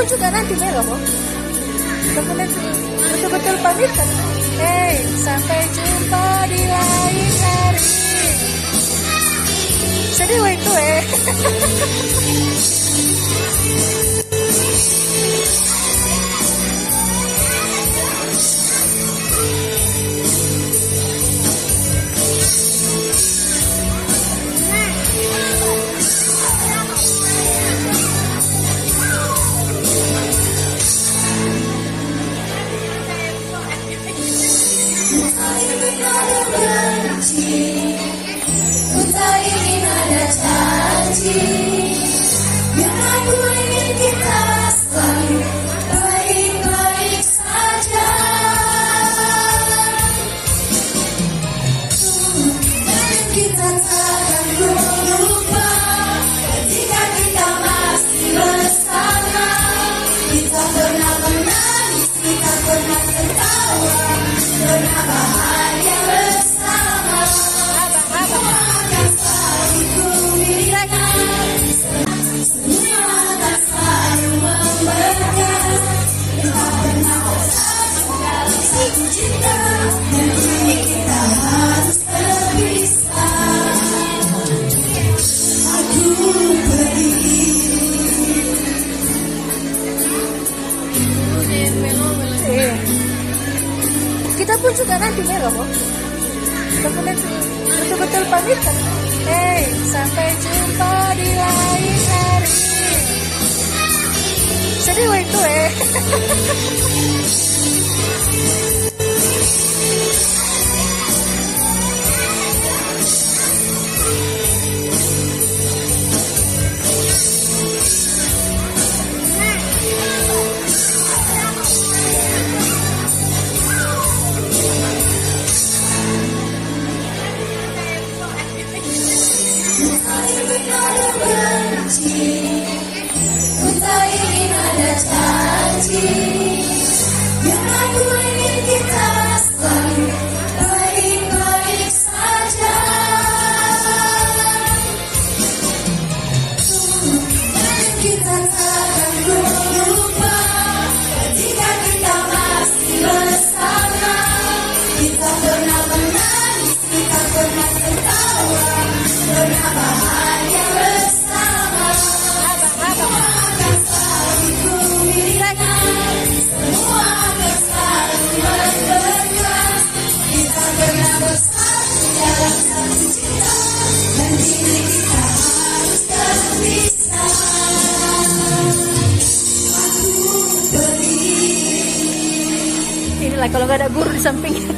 juga nanti Melo kok. Betul-betul pamitan. Sampai jumpa di lain hari. Sedih itu Kita ingin ada janji yang aku ingin kita selalu baik-baik saja. Dan kita takkan lupa ketika kita masih bersama. Kita pernah menangis, kita pernah tertawa, pernah bahagia bersama. Akan selalu kuingat, semua akan selalu membekas. Kita pernah bersatu dalam satu cinta, dan kini kita harus berpisah. Aku pergi. Kita pun juga nanti Melo kok. Betul-betul pamitan. Sampai jumpa di lain hari. Sedih itu Kita ingin ada janji yang aku ingin kita selalu baik-baik saja. Dan kita takkan lupa ketika kita masih bersama. Kita pernah menangis, kita pernah tertawa, pernah bahagia bersama. Semua akan selalu kuingat, semua akan selalu membekas. Kita pernah bersatu dalam satu cinta, dan kini kita harus terpisah. Aku pergi. Inilah kalau nggak ada guru di sampingnya.